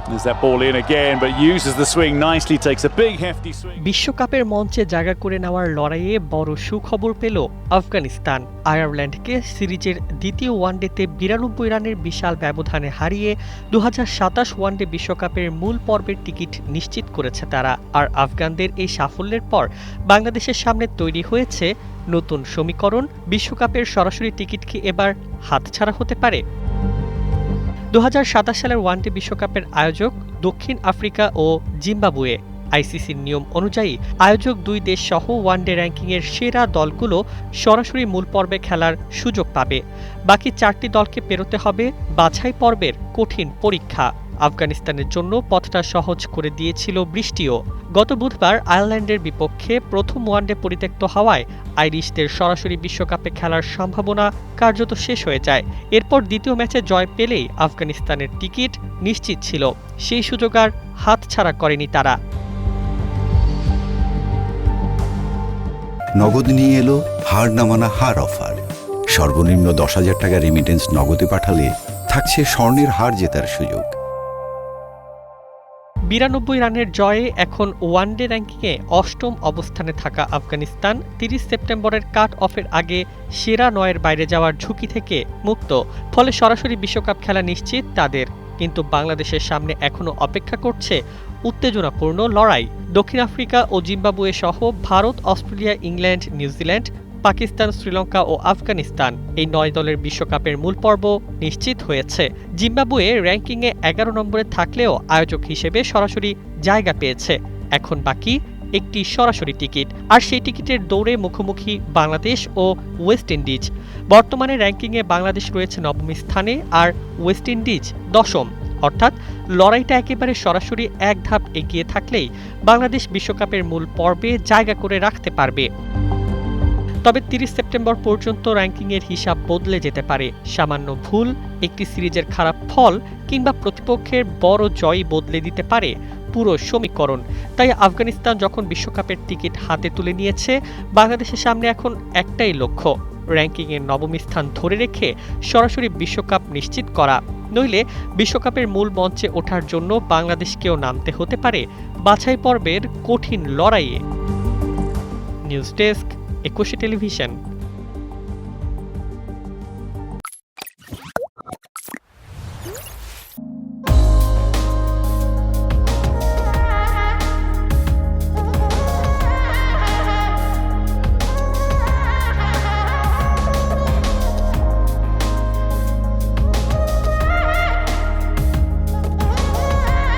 There's that ball in again, but uses the swing nicely, takes a big hefty swing. বিশ্বকাপের মঞ্চে জায়গা করে নেওয়ার লড়াইয়ে বড় সুখবর পেল আফগানিস্তান। আয়ারল্যান্ডকে সিরিজের দ্বিতীয় ওয়ানডেতে 92 রানের বিশাল ব্যবধানে হারিয়ে 2027 ওয়ানডে বিশ্বকাপের মূল পর্বের টিকিট নিশ্চিত করেছে তারা। আর আফগানদের এই সাফল্যের পর বাংলাদেশের সামনে তৈরি হয়েছে নতুন সমীকরণ। বিশ্বকাপের সরাসরি টিকিট কি এবার হাতছাড়া হতে পারে? 2027 সালের ওয়ানডে বিশ্বকাপের আয়োজক দক্ষিণ আফ্রিকা ও জিম্বাবুয়ে। আইসিসির নিয়ম অনুযায়ী আয়োজক দুই দেশ সহ ওয়ানডে র্যাঙ্কিংয়ের সেরা দলগুলো সরাসরি মূল পর্বে খেলার সুযোগ পাবে। বাকি 4টি দলকে পেরোতে হবে বাছাই পর্বের কঠিন পরীক্ষা। আফগানিস্তানের জন্য পথটা সহজ করে দিয়েছিল বৃষ্টিও। গত বুধবার আয়ারল্যান্ডের বিপক্ষে প্রথম ওয়ানডে পরিত্যক্ত হওয়ায় আইরিশদের সরাসরি বিশ্বকাপে খেলার সম্ভাবনা কার্যত শেষ হয়ে যায়। এরপর দ্বিতীয় ম্যাচে জয় পেলেই আফগানিস্তানের টিকিট নিশ্চিত ছিল। সেই সুযোগ আর হাতছাড়া করেনি তারা। নগদ নিয়ে এলো হার না মানা হার অফার। সর্বনিম্ন 10,000 টাকা রেমিটেন্স নগদে পাঠালে থাকছে স্বর্ণের হার জেতার সুযোগ। 92 রানের জয়ে এখন ওয়ানডে র্যাঙ্কিংয়ে অষ্টম অবস্থানে থাকা আফগানিস্তান 30 সেপ্টেম্বরের কাট অফের আগে সেরা 9-এর বাইরে যাওয়ার ঝুঁকি থেকে মুক্ত। ফলে সরাসরি বিশ্বকাপ খেলা নিশ্চিত তাদের। কিন্তু বাংলাদেশের সামনে এখনও অপেক্ষা করছে উত্তেজনাপূর্ণ লড়াই। দক্ষিণ আফ্রিকা ও জিম্বাবুয়ে সহ Bharat, Australia, England, New Zealand, Pakistan, Sri Lanka ও আফগানিস্তান এই 9 দলের বিশ্বকাপের মূল পর্ব নিশ্চিত হয়েছে। জিম্বাবুয়ে র্যাঙ্কিংয়ে 11 নম্বরে থাকলেও আয়োজক হিসেবে সরাসরি জায়গা পেয়েছে। এখন বাকি একটি সরাসরি টিকিট, আর সেই টিকিটের দৌড়ে মুখোমুখি বাংলাদেশ ও ওয়েস্ট ইন্ডিজ। বর্তমানে র্যাঙ্কিংয়ে বাংলাদেশ রয়েছে 9ম স্থানে আর ওয়েস্ট ইন্ডিজ 10ম। অর্থাৎ লড়াইটা একেবারে সরাসরি এক ধাপ এগিয়ে থাকলেই বাংলাদেশ বিশ্বকাপের মূল পর্বে জায়গা করে রাখতে পারবে। তবে 30 সেপ্টেম্বর পর্যন্ত র্যাঙ্কিংয়ের হিসাব বদলে যেতে পারে। সামান্য ভুল, একটি সিরিজের খারাপ ফল কিংবা প্রতিপক্ষের বড় জয় বদলে দিতে পারে পুরো সমীকরণ। তাই আফগানিস্তান যখন বিশ্বকাপের টিকিট হাতে তুলে নিয়েছে, বাংলাদেশের সামনে এখন একটাই লক্ষ্য, র্যাঙ্কিংয়ের 9ম স্থান ধরে রেখে সরাসরি বিশ্বকাপ নিশ্চিত করা। নইলে বিশ্বকাপের মূল মঞ্চে ওঠার জন্য বাংলাদেশকেও নামতে হতে পারে বাছাই পর্বের কঠিন লড়াইয়ে। News desk, 21 television.